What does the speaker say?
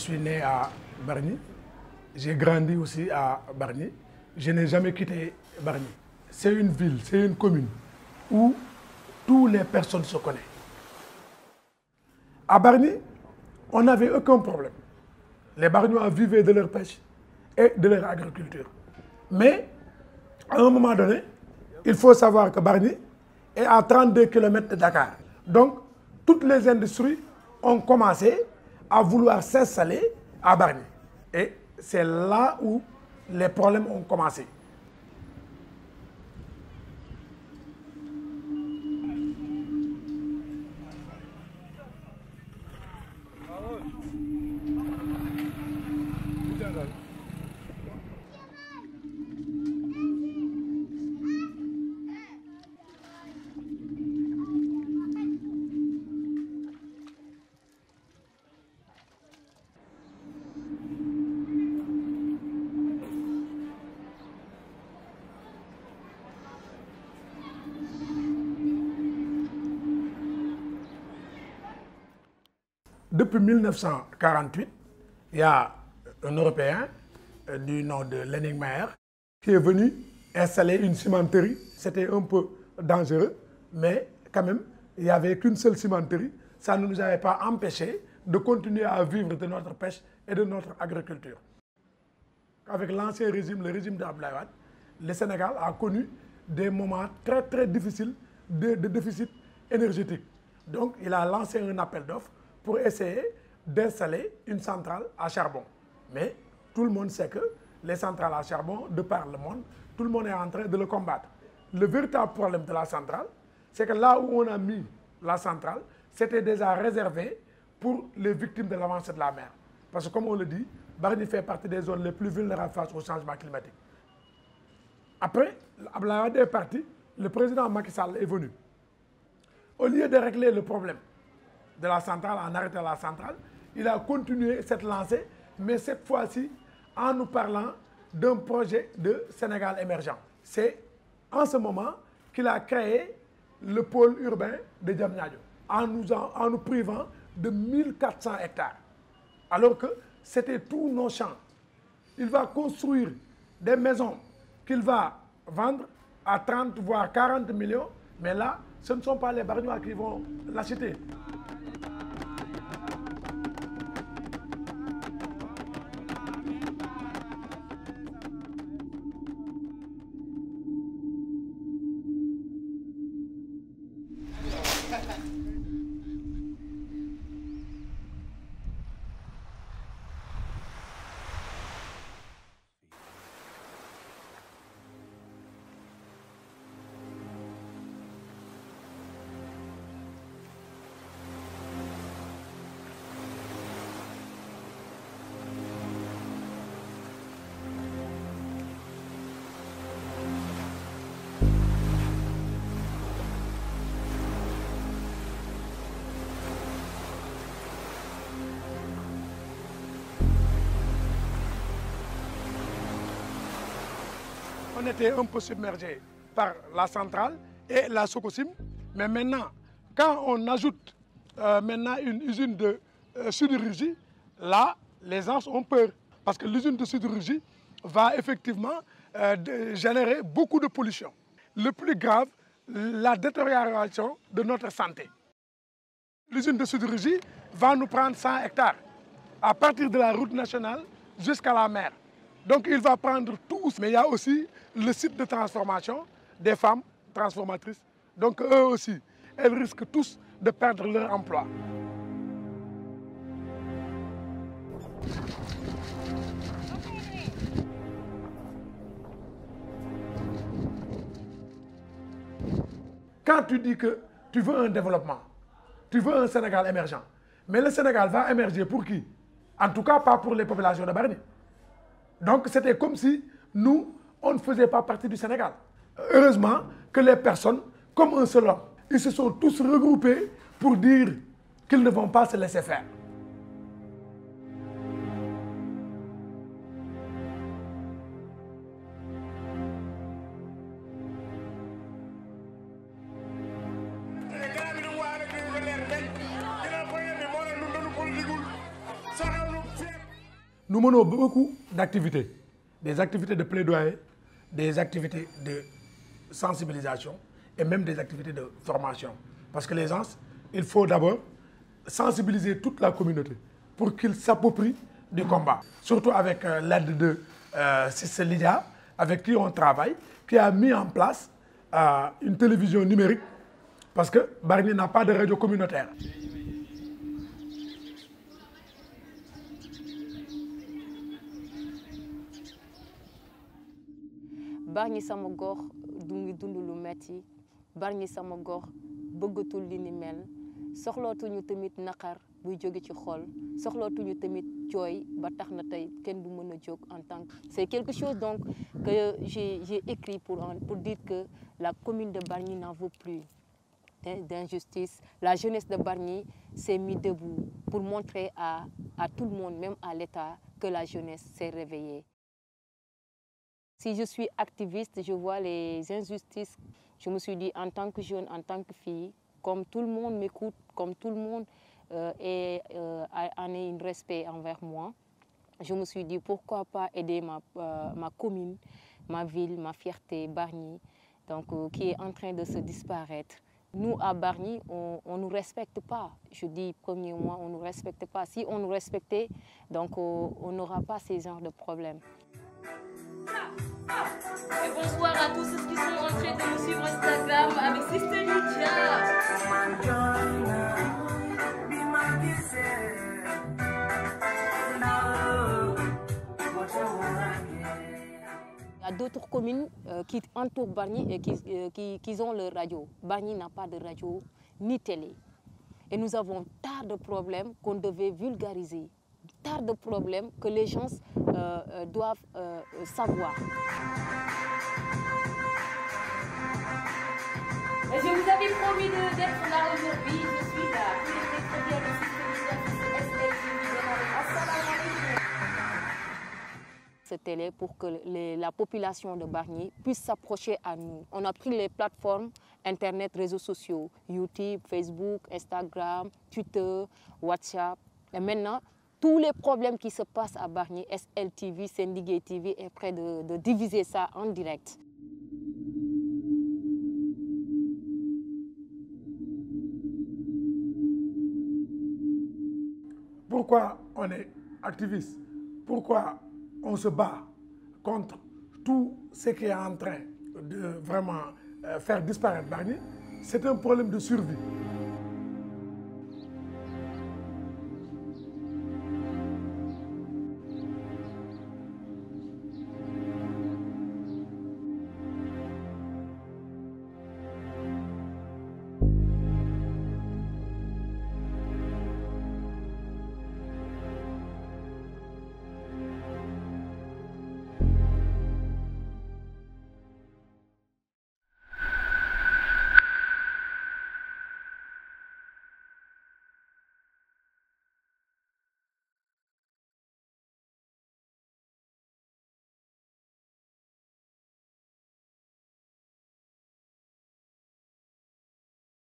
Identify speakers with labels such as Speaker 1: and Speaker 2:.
Speaker 1: suis né à Bargny, j'ai grandi aussi à Bargny, je n'ai jamais quitté Bargny. C'est une ville, c'est une commune où toutes les personnes se connaissent. À Bargny, on n'avait aucun problème. Les Bargnois vivaient de leur pêche et de leur agriculture. Mais, à un moment donné, il faut savoir que Bargny est à 32 km de Dakar. Donc, toutes les industries ont commencé à vouloir s'installer à Bargny. Et c'est là où les problèmes ont commencé. Depuis 1948, il y a un Européen du nom de Lening Mayer qui est venu installer une cimenterie. C'était un peu dangereux, mais quand même, il n'y avait qu'une seule cimenterie. Ça ne nous avait pas empêché de continuer à vivre de notre pêche et de notre agriculture. Avec l'ancien régime, le régime d'Abdoulaye Wade, le Sénégal a connu des moments très très difficiles de déficit énergétique. Donc, il a lancé un appel d'offres pour essayer d'installer une centrale à charbon. Mais tout le monde sait que les centrales à charbon, de par le monde, tout le monde est en train de le combattre. Le véritable problème de la centrale, c'est que là où on a mis la centrale, c'était déjà réservé pour les victimes de l'avancée de la mer. Parce que comme on le dit, Bargny fait partie des zones les plus vulnérables face au changement climatique. Après, Abdoulaye Wade est parti, le président Macky Sall est venu. Au lieu de régler le problème de la centrale, en arrêtant la centrale, il a continué cette lancée, mais cette fois-ci en nous parlant d'un projet de Sénégal émergent. C'est en ce moment qu'il a créé le pôle urbain de Diamniadio, en nous privant de 1400 hectares, alors que c'était tous nos champs. Il va construire des maisons qu'il va vendre à 30 voire 40 millions, mais là, ce ne sont pas les Bargnois qui vont l'acheter. On était un peu submergé par la centrale et la Sococim. Mais maintenant, quand on ajoute maintenant une usine de sidérurgie, là, les gens ont peur. Parce que l'usine de sidérurgie va effectivement générer beaucoup de pollution. Le plus grave, la détérioration de notre santé. L'usine de sidérurgie va nous prendre 100 hectares, à partir de la route nationale jusqu'à la mer. Donc il va prendre tous, mais il y a aussi le site de transformation des femmes transformatrices. Donc eux aussi, elles risquent tous de perdre leur emploi. Quand tu dis que tu veux un développement, tu veux un Sénégal émergent, mais le Sénégal va émerger pour qui? En tout cas, pas pour les populations de Bargny. Donc c'était comme si nous, on ne faisait pas partie du Sénégal. Heureusement que les personnes, comme un seul homme, ils se sont tous regroupés pour dire qu'ils ne vont pas se laisser faire.
Speaker 2: Soxna lu
Speaker 1: nous menons beaucoup d'activités, des activités de plaidoyer, des activités de sensibilisation et même des activités de formation. Parce que les gens, il faut d'abord sensibiliser toute la communauté pour qu'ils s'approprient du combat. Surtout avec l'aide de Sister Lydia, avec qui on travaille, qui a mis en place une télévision numérique, parce que Bargny n'a pas de radio communautaire.
Speaker 2: Bargny sama gox du ngi dund lu metti Bargny sama gox bëggatul li ni mel soxlootuñu tamit naqar buy jóge ci xol soxlootuñu tamit jooy ba tax na tey kenn du mën a jóg en tant que c'est quelque chose donc que j'ai écrit pour dire que la commune de Bargny n'en veut plus d'injustice. La jeunesse de Bargny s'est mise debout pour montrer à tout le monde, même à l'État, que la jeunesse s'est réveillée. Si je suis activiste, je vois les injustices. Je me suis dit, en tant que jeune, en tant que fille, comme tout le monde m'écoute, comme tout le monde en ait un respect envers moi, je me suis dit, pourquoi pas aider ma commune, ma ville, ma fierté, Bargny, donc, qui est en train de se disparaître. Nous, à Bargny, on ne nous respecte pas. Je dis, premier mois, on ne nous respecte pas. Si on nous respectait, donc, on n'aura pas ces genres de problèmes.
Speaker 3: Et bonsoir à tous ceux qui sont en train de nous suivre Instagram avec Sister Lydia.
Speaker 2: Il y a d'autres communes qui entourent Bargny et qui ont leur radio. Bargny n'a pas de radio ni télé. Et nous avons tant de problèmes qu'on devait vulgariser. Tant de problèmes que les gens doivent savoir.
Speaker 3: Et je vous avais promis d'être là aujourd'hui. Je suis là. Tous les mercredis avec Sister Lydia, SLTV. Assalamu alaikum.
Speaker 2: Cette télé pour que la population de Bargny puisse s'approcher à nous. On a pris les plateformes Internet, réseaux sociaux, YouTube, Facebook, Instagram, Twitter, WhatsApp. Et maintenant, tous les problèmes qui se passent à Bargny, SLTV, Sendigay TV est prêt de diviser ça en direct.
Speaker 1: Pourquoi on est activiste? Pourquoi on se bat contre tout ce qui est en train de vraiment faire disparaître Bargny? C'est un problème de survie.